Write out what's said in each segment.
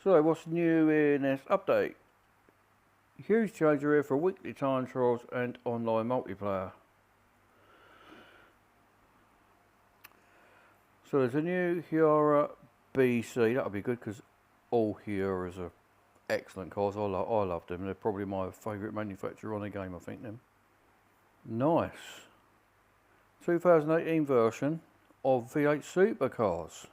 So what's new in this update? Huge change here for weekly time trials and online multiplayer. So there's a new Hiara BC, that'll be good because all Hiaras are excellent cars. I love them. They're probably my favourite manufacturer on the game, I think them. Nice. 2018 version of V8 supercars.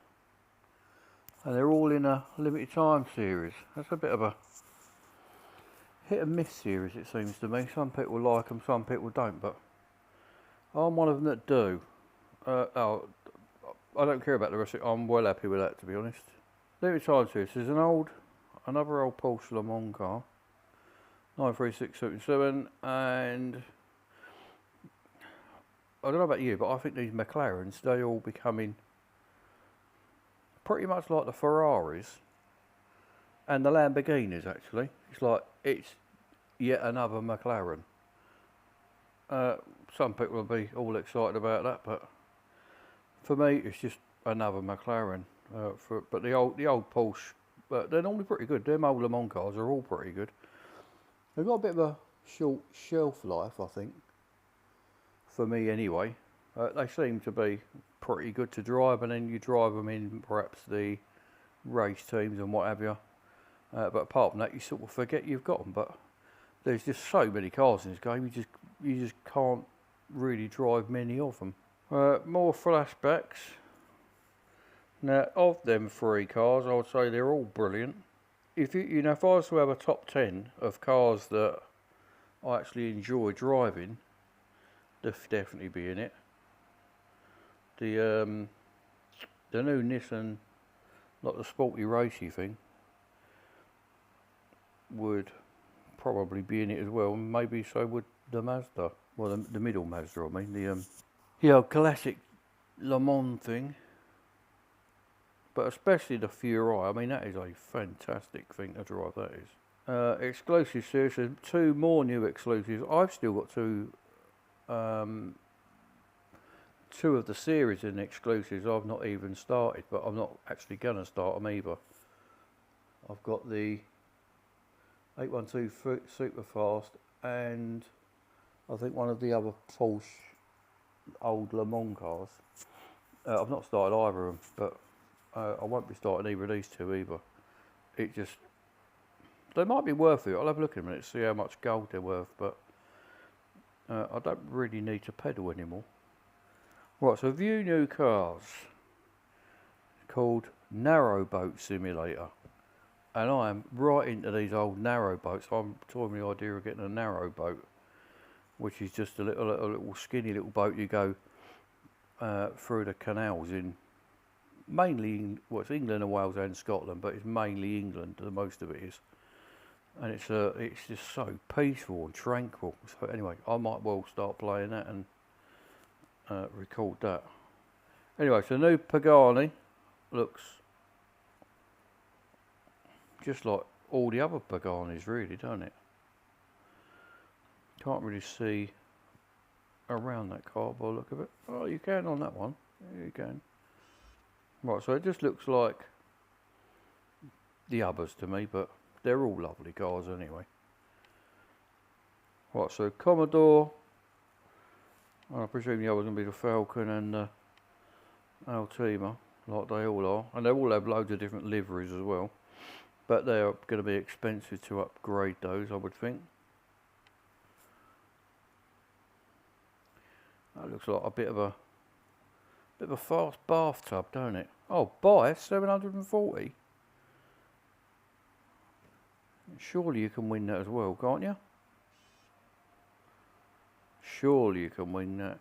And they're all in a limited time series. That's a bit of a hit and miss series, it seems to me. Some people like them, some people don't, but I'm one of them that do. I don't care about the rest of it. I'm well happy with that, to be honest. Limited time series. There's another old Porsche Le Mans car, 93677, and I don't know about you, but I think these McLarens, they all becoming pretty much like the Ferraris and the Lamborghinis. Actually, it's like it's yet another McLaren. Some people will be all excited about that, but for me, it's just another McLaren. But the old Porsche, they're normally pretty good. Them old Le Mans cars are all pretty good. They've got a bit of a short shelf life, I think. For me, anyway. They seem to be pretty good to drive, and then you drive them in perhaps the race teams and what have you. But apart from that, you sort of forget you've got them. But there's just so many cars in this game, you just can't really drive many of them. More flashbacks. Now, of them 3 cars, I would say they're all brilliant. If if I was to have a top 10 of cars that I actually enjoy driving, they'll definitely be in it. The new Nissan, like the sporty racy thing, would probably be in it as well. Maybe so would the Mazda. Well, the middle Mazda, I mean, the classic Le Mans thing. But especially the Furai. I mean, that is a fantastic thing to drive. That is. Exclusive series. There's 2 more new exclusives. I've still got 2 of the series in exclusives I've not even started, but I'm not actually going to start them either. I've got the 812 Superfast and I think one of the other Porsche old Le Mans cars. I've not started either of them, but I won't be starting either of these 2 either. They might be worth it. I'll have a look at them a minute to see how much gold they're worth, but I don't really need to pedal anymore. Right, so View new cars called Narrowboat Simulator, and I am right into these old narrowboats. I'm toying with the idea of getting a narrowboat, which is just a little skinny little boat you go through the canals in. Mainly, it's England and Wales and Scotland, but it's mainly England. The most of it is, and it's just so peaceful and tranquil. So anyway, I might well start playing that and record that. Anyway, so new Pagani looks just like all the other Paganis, really, don't it? Can't really see around that car by the look of it. Oh, you can on that one. Yeah, you can. Right, so it just looks like the others to me, but they're all lovely cars anyway. Right, so Commodore, I presume the others going to be the Falcon and the Altima, like they all are. And they all have loads of different liveries as well. But they're going to be expensive to upgrade those, I would think. That looks like a bit of a fast bathtub, don't it? Oh, buy 740. Surely you can win that as well, can't you? Surely you can win that.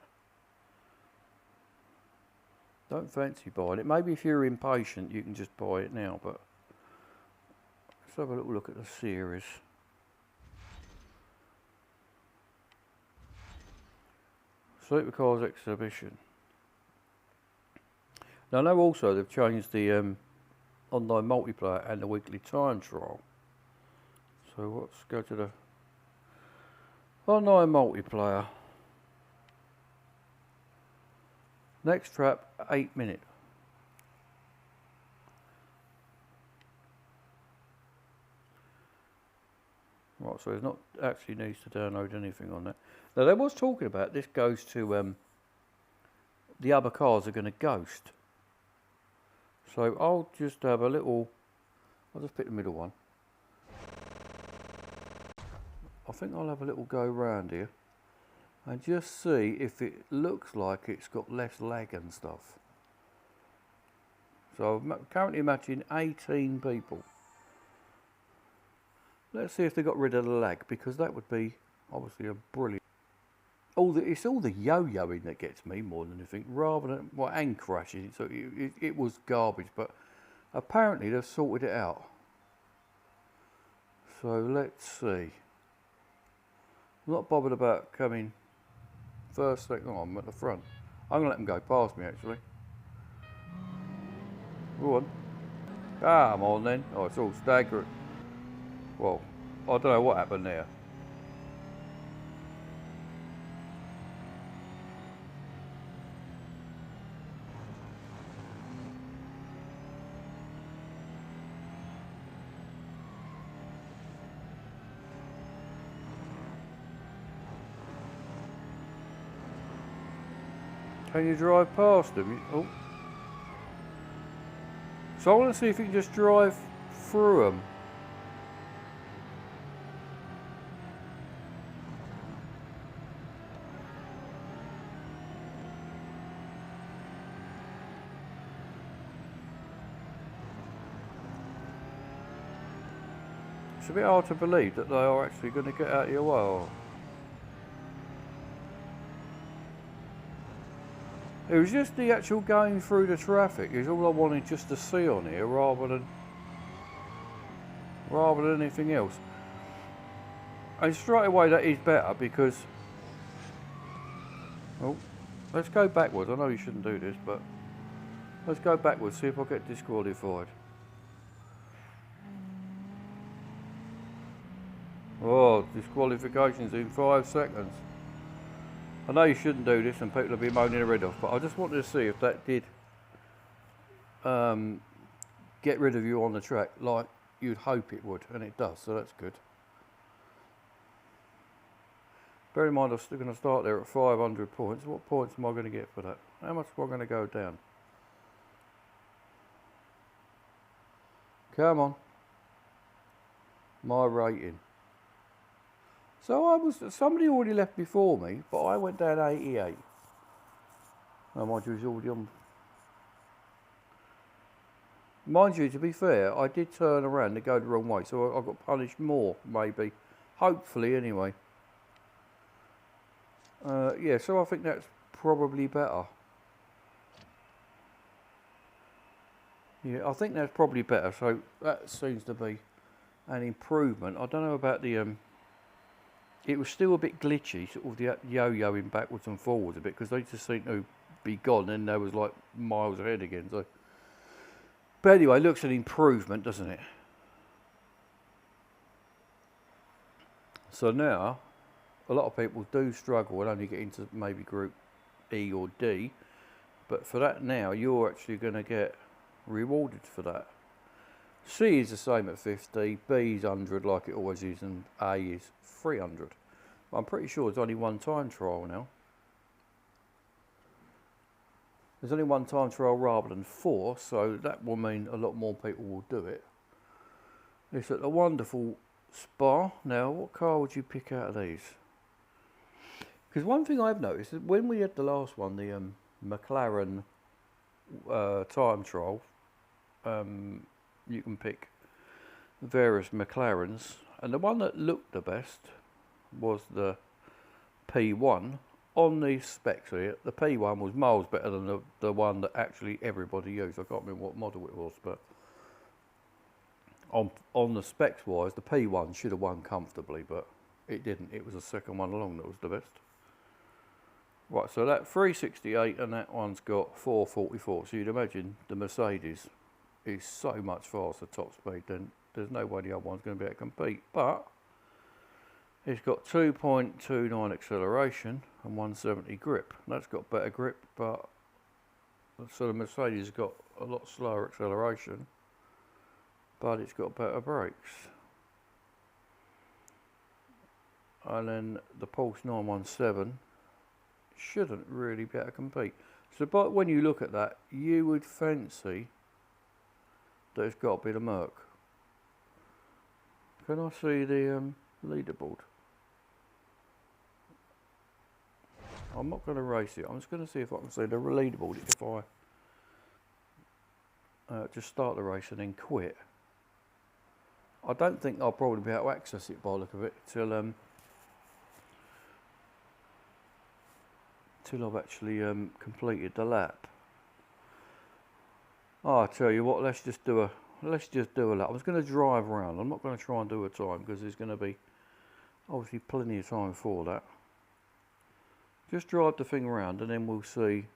Don't fancy buying it. Maybe if you're impatient you can just buy it now, but let's have a little look at the series. Supercars exhibition. Now I know also they've changed the online multiplayer and the weekly time trial. So let's go to the online multiplayer. Next trap, 8 minutes. out, so it's not actually needs to download anything on that. Now they was talking about this goes to the other cars are going to ghost. So I'll just have a little. I'll just pick the middle one. I think I'll have a little go round here and just see if it looks like it's got less lag and stuff. So I'm currently matching 18 people. Let's see if they got rid of the lag, because that would be obviously a brilliant. It's all the yo-yoing that gets me more than anything, rather than and crashes. So it was garbage, but apparently they've sorted it out. So let's see. I'm not bothered about coming first, second. Oh, I'm at the front. I'm gonna let them go past me actually. Go on. Come on then. Oh, it's all staggering. Well, I don't know what happened there. Can you drive past them? Oh. So I want to see if you can just drive through them. It's a bit hard to believe that they are actually going to get out of your way. It was just the actual going through the traffic is all I wanted just to see on here, rather than anything else. And straight away that is better, because let's go backwards. I know you shouldn't do this, but let's go backwards, see if I get disqualified. Oh, disqualifications in 5 seconds. I know you shouldn't do this and people will be moaning their head off, but I just wanted to see if that did get rid of you on the track like you'd hope it would, and it does, so that's good. Bear in mind I'm still going to start there at 500 points. What points am I going to get for that? How much am I going to go down? Come on. My rating. So somebody already left before me, but I went down 88. No, mind you, he's already on. Mind you, to be fair, I did turn around to go the wrong way, so I got punished more, maybe. Hopefully, anyway. Yeah, so I think that's probably better. Yeah, I think that's probably better, so that seems to be an improvement. I don't know about the... It was still a bit glitchy, sort of the yo-yoing backwards and forwards a bit, because they just seemed to be gone and they was like miles ahead again. So, but anyway, it looks an improvement, doesn't it? So now, a lot of people do struggle and only get into maybe group E or D, but for that now, you're actually going to get rewarded for that. C is the same at 50, B is 100 like it always is, and A is 300. I'm pretty sure there's only one time trial now. There's only one time trial rather than 4, so that will mean a lot more people will do it. It's at a wonderful Spa. Now, what car would you pick out of these? Because one thing I've noticed is when we had the last one, the McLaren time trial, you can pick various McLarens, and the one that looked the best was the P1. On the specs here, the P1 was miles better than the one that actually everybody used. I can't remember what model it was, but on the specs wise, the P1 should have won comfortably, but it didn't. It was the second one along that was the best. Right, so that 368 and that one's got 444. So you'd imagine the Mercedes is so much faster top speed, then there's no way the other one's going to be able to compete. But it's got 2.29 acceleration and 170 grip. That's got better grip, but so the Mercedes has got a lot slower acceleration, but it's got better brakes. and then the Pulse 917 shouldn't really be able to compete. So, but when you look at that, you would fancy that it's got to be the Merc. Can I see the leaderboard? I'm not going to race it. I'm just going to see if I can see the leaderboard if I just start the race and then quit. I don't think I'll probably be able to access it by the look of it till I've actually completed the lap. Oh, I tell you what, let's just do a lap. I'm just going to drive around. I'm not going to try and do a time because there's going to be obviously plenty of time for that. Just drive the thing around and then we'll see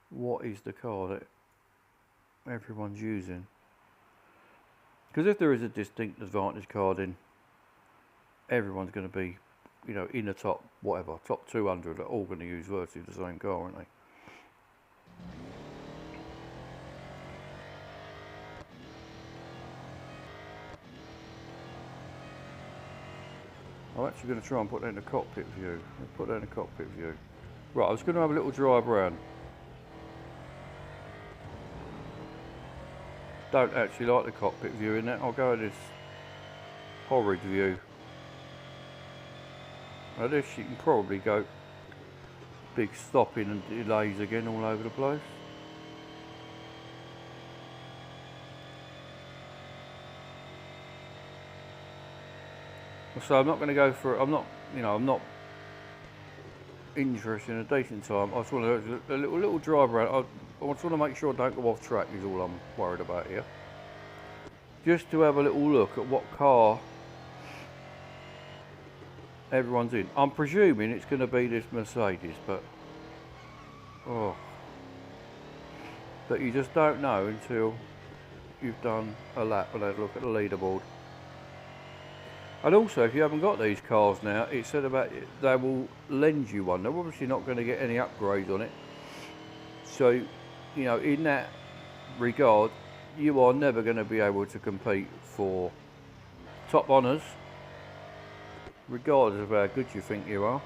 what is the car that everyone's using. Because if there is a distinct advantage car, then everyone's going to be, you know, in the top, whatever, top 200 are all going to use virtually the same car, aren't they? I'm actually going to try and put that in the cockpit view. Let's put that in the cockpit view. Right, I was going to have a little drive around. Don't actually like the cockpit view in that. I'll go with this horrid view. Now this you can probably go big stopping and delays again all over the place. So I'm not going to go for, I'm not interested in a decent time. I just want to do a little drive around. I just want to make sure I don't go off track is all I'm worried about here. Just to have a little look at what car everyone's in. I'm presuming it's going to be this Mercedes, but but you just don't know until you've done a lap and had a look at the leaderboard. And also, if you haven't got these cars now, it said about they will lend you one. They're obviously not going to get any upgrades on it. So, you know, in that regard, you are never going to be able to compete for top honours, regardless of how good you think you are.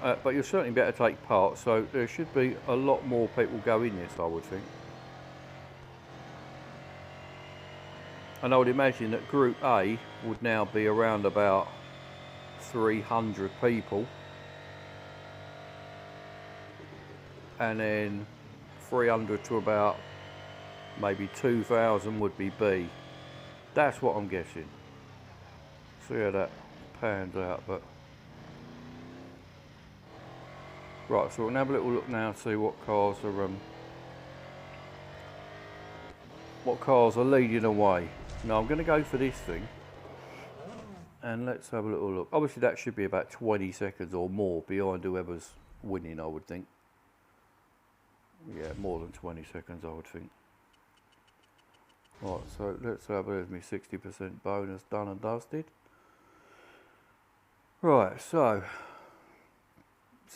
But you'll certainly be able to take part, so there should be a lot more people go in this, I would think. And I would imagine that Group A would now be around about 300 people. And then 300 to about maybe 2,000 would be B. That's what I'm guessing. See how that pans out, but... Right, so we'll have a little look now and see what cars are leading away. Now I'm going to go for this thing, and let's have a little look. Obviously that should be about 20 seconds or more behind whoever's winning, I would think. Yeah, more than 20 seconds, I would think. Right, so let's have my 60% bonus done and dusted. Right, so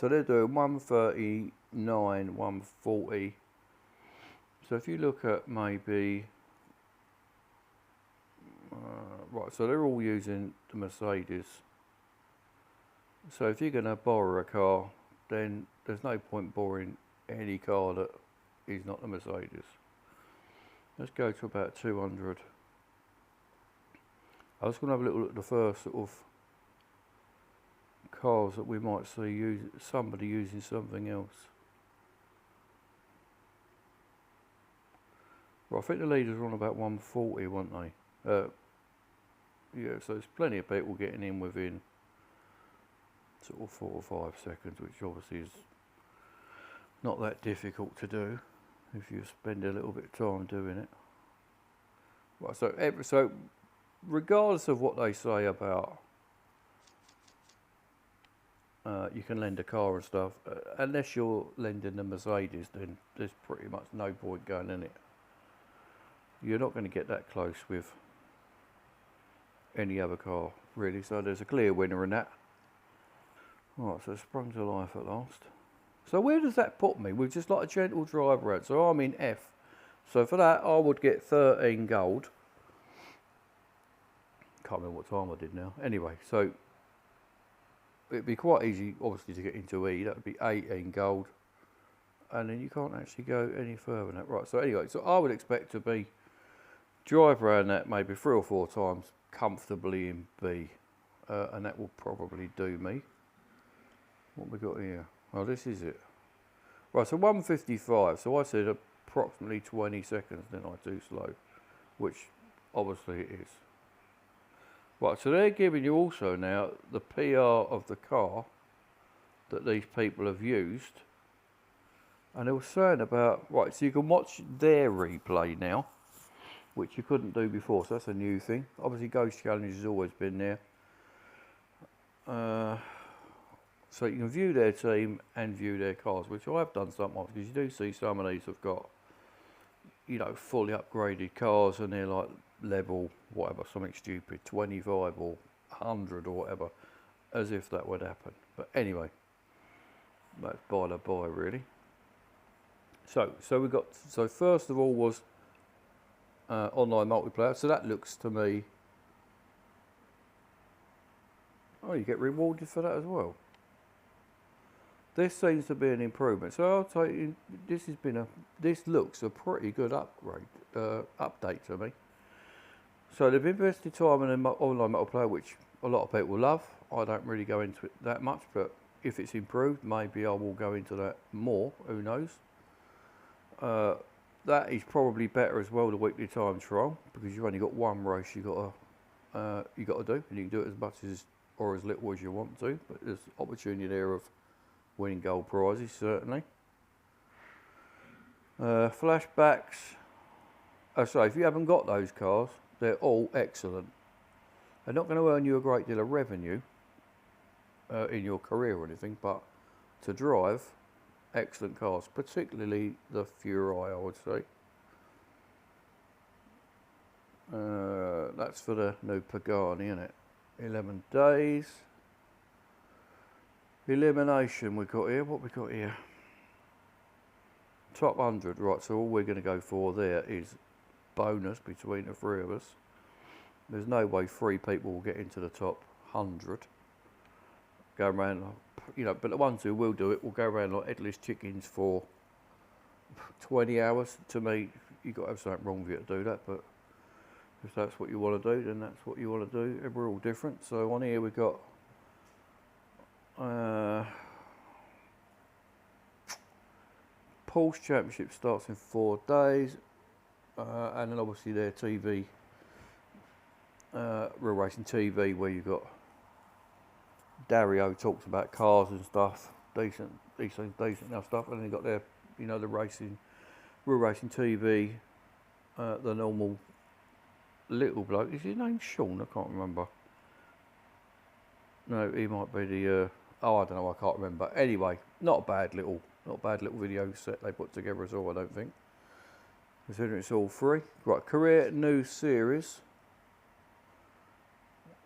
they're doing 139, 140. So if you look at maybe, right, so they're all using the Mercedes. So if you're going to borrow a car, then there's no point borrowing any car that is not the Mercedes. Let's go to about 200. I was going to have a little look at the first sort of cars that we might see somebody using something else. Well, I think the leaders were on about 140, weren't they? Yeah, so there's plenty of people getting in within sort of 4 or 5 seconds, which obviously is not that difficult to do if you spend a little bit of time doing it. Right, so regardless of what they say about you can lend a car and stuff, unless you're lending the Mercedes, then there's pretty much no point going in it. You're not going to get that close with any other car, really, so there's a clear winner in that. Right, so it's sprung to life at last. So where does that put me? With just like a gentle drive around. So I'm in F. So for that, I would get 13 gold. can't remember what time I did now. Anyway, so it'd be quite easy, obviously, to get into E. That would be 18 gold. And then you can't actually go any further than that. Right, so anyway, so I would expect to be drive around that maybe 3 or 4 times comfortably in B. And that will probably do me. What we got here? Oh, this is it. Right, so 155. So I said approximately 20 seconds, then I do slow, which obviously it is. Right, so they're giving you also now the PR of the car that these people have used. And they were saying about, right, so you can watch their replay now, which you couldn't do before, so that's a new thing. Obviously Ghost Challenge has always been there. So you can view their team and view their cars, which I have done sometimes, because you do see some of these have got, you know, fully upgraded cars and they're like level, whatever, something stupid, 25 or 100 or whatever, as if that would happen. But anyway, that's by the by, really. So we got, so first of all was online multiplayer. So that looks to me, oh, you get rewarded for that as well. This seems to be an improvement. So I'll tell you, this looks a pretty good upgrade, update to me. So they've invested time in an online multiplayer, which a lot of people love. I don't really go into it that much, but if it's improved, maybe I will go into that more. Who knows? That is probably better as well, the weekly time trial, because you've only got one race you got to do, and you can do it as much as or as little as you want to. But there's opportunity there of winning gold prizes, certainly. Flashbacks. So if you haven't got those cars, they're all excellent. They're not going to earn you a great deal of revenue in your career or anything, but to drive, excellent cars, particularly the Furai, I would say. That's for the new Pagani, isn't it? 11 days. Elimination we got here. What we got here? Top 100. Right, so all we're going to go for there is bonus between the 3 of us. There's no way 3 people will get into the top 100. Go around, you know, but the ones who will do it will go around like headless chickens for 20 hours. To me, you've got to have something wrong with you to do that, but if that's what you want to do, then that's what you want to do. We're all different. So on here we've got Porsche Championship starts in 4 days, and then obviously their TV, real racing TV, where you've got Dario talks about cars and stuff, decent enough stuff, and then you've got their, you know, the racing, real racing TV, the normal little bloke. Is his name Sean? I can't remember. No, he might be the. Oh, I don't know. I can't remember. Anyway, not a bad little video set they put together at all. I don't think. Considering it's all free. Right, career new series.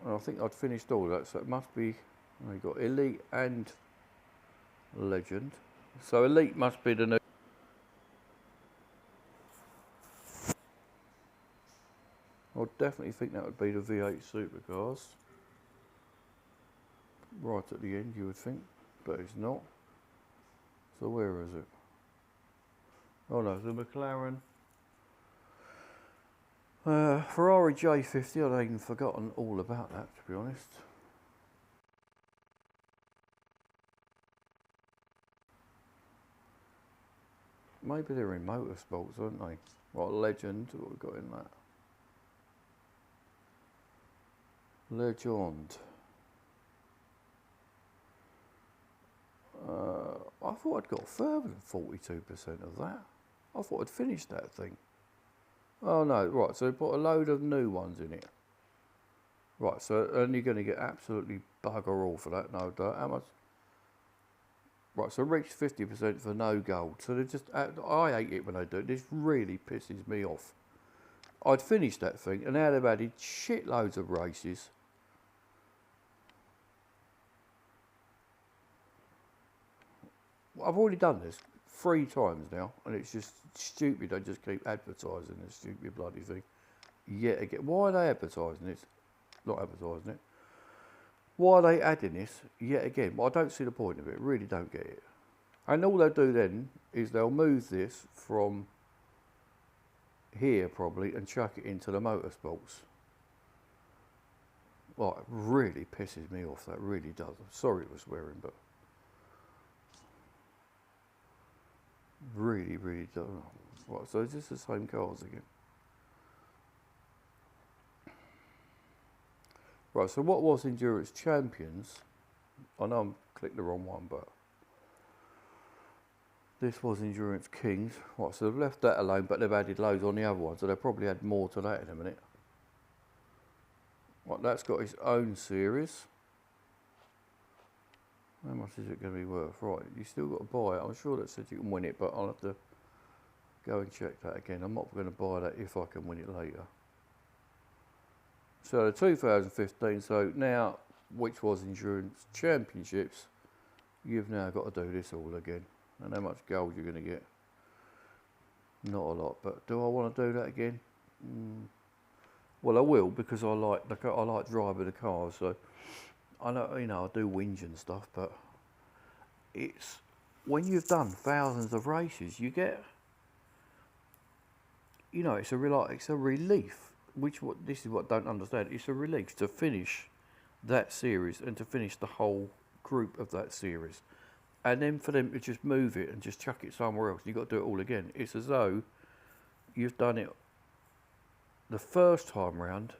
I think I'd finished all that, so it must be. Oh, you got elite and legend. So elite must be the new. I definitely think that would be the V8 supercars. Right at the end, you would think, but it's not. So where is it? Oh no, the McLaren. Ferrari J50, I'd even forgotten all about that, to be honest. Maybe they're in motorsports, aren't they? Right, legend, what have we got in that? Legend. I thought I'd got further than 42% of that. I thought I'd finished that thing. Oh no, right, so they put a load of new ones in it. Right, so and you're going to get absolutely bugger all for that, no doubt. How much? Right, so reached 50% for no gold. So they just, I hate it when they do it. This really pisses me off. I'd finished that thing, and now they've added shitloads of races. I've already done this 3 times now, and it's just stupid. They just keep advertising this stupid bloody thing. Yet again, why are they advertising this? not advertising it. Why are they adding this yet again? Well, I don't see the point of it. Really don't get it. And all they'll do then is they'll move this from here probably and chuck it into the motorsports. Well, it really pisses me off. That really does. I'm sorry for swearing, but really, really does. Right, so is this the same cars again? Right, so what was Endurance Champions? I know I'm clicked the wrong one, but this was Endurance Kings. Right, so they've left that alone, but they've added loads on the other one, so they'll probably add more to that in a minute. Right, that's got its own series. How much is it going to be worth? Right, you still got to buy it. I'm sure that said you can win it, but I'll have to go and check that again. I'm not going to buy that if I can win it later. So the 2015, so now, which was Endurance Championships, you've now got to do this all again. And how much gold you're going to get? Not a lot, but do I want to do that again? Well, I will, because I like driving the cars. So I know, you know, I do whinge and stuff, but it's when you've done thousands of races, you get, you know, it's a relief. This is what I don't understand. It's a relief to finish that series and to finish the whole group of that series, and then for them to just move it and just chuck it somewhere else. You've got to do it all again. It's as though you've done it the first time round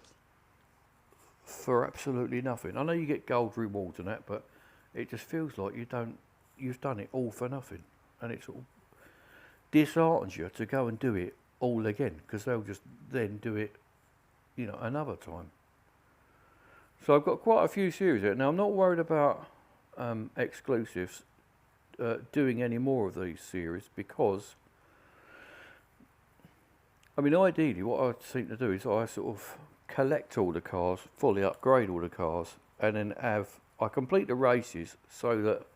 for absolutely nothing. I know you get gold rewards and that, but it just feels like you've done it all for nothing, and it sort of disheartens you to go and do it all again, because they'll just then do it, you know, another time. So I've got quite a few series here. Now I'm not worried about exclusives doing any more of these series, because I mean, ideally what I seem to do is I sort of collect all the cars, fully upgrade all the cars, and then I complete the races so that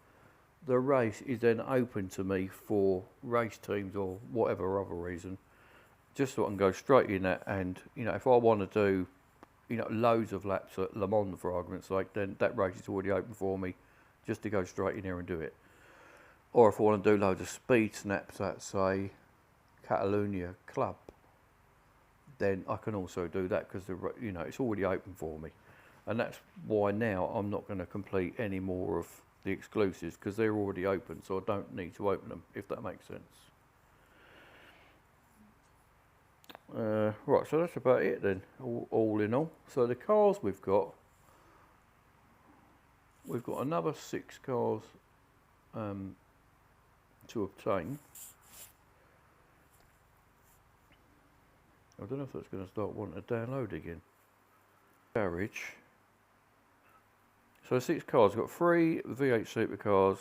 the race is then open to me for race teams or whatever other reason, just so I can go straight in that. And you know, if I want to do, you know, loads of laps at Le Mans for argument's sake, then that race is already open for me just to go straight in there and do it. Or if I want to do loads of speed snaps at, say, Catalonia Club, then I can also do that, because you know, it's already open for me. And that's why now I'm not going to complete any more of the exclusives, because they're already open, so I don't need to open them, if that makes sense. Right, so that's about it then, all in all. So the cars we've got another 6 cars to obtain. I don't know if that's going to start wanting to download again. Garage. So 6 cars. We've got 3 V8 supercars.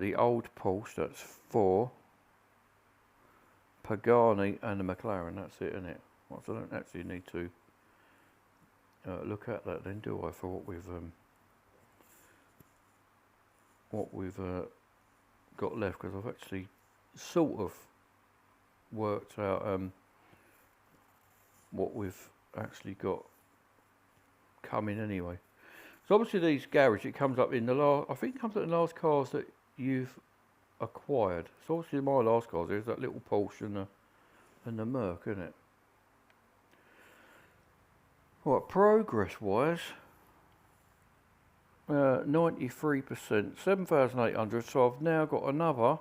The old Porsche, that's 4. Pagani and the McLaren, that's it, isn't it? Well, so I don't actually need to look at that then, do I, for what we've got left, because I've actually sort of worked out what we've actually got coming anyway. So obviously these garage, it comes up in the last, I think it comes up in the last cars that you've acquired. So obviously my last cars, there's that little Porsche and the Merc, isn't it? Right, progress wise, 93%, 7,800. So I've now got another,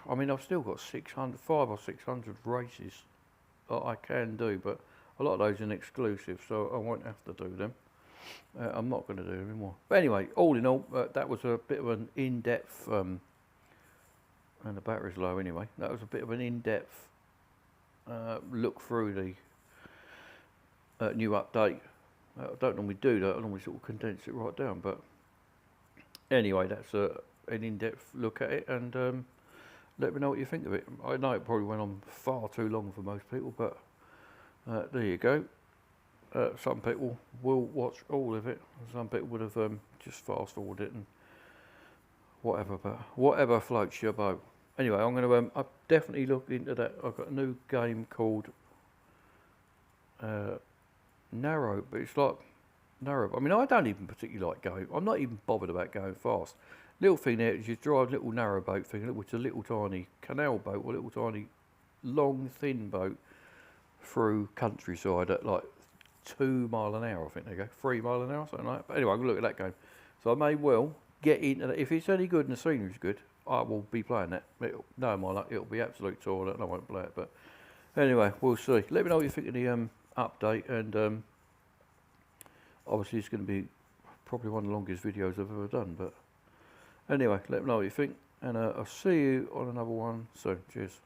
I mean, I've still got 500 or 600 races that I can do, but a lot of those are exclusive, so I won't have to do them. I'm not going to do them anymore. But anyway, all in all, that was a bit of an in-depth, and the battery's low anyway, that was a bit of an in-depth look through the new update. I don't normally do that, I normally sort of condense it right down, but anyway, that's an in-depth look at it, and let me know what you think of it. I know it probably went on far too long for most people, but there you go. Some people will watch all of it. Some people would have just fast forwarded it and whatever, but whatever floats your boat. Anyway, I'm going to I'll definitely look into that. I've got a new game called narrow, but it's like narrow. I mean, I don't even particularly like going. I'm not even bothered about going fast. Little thing there is you drive a little narrow boat thing, which is a little tiny canal boat or a little tiny long thin boat through countryside at like 2 mile an hour. I think they go 3 mile an hour, something like that. But anyway, I'm gonna look at that game. So I may well get into that. If it's any good and the scenery's good, I will be playing that. No, my luck, it'll be absolute toilet and I won't play it. But anyway, we'll see. Let me know what you think of the update, and obviously it's going to be probably one of the longest videos I've ever done. But anyway, let me know what you think, and I'll see you on another one soon. Cheers.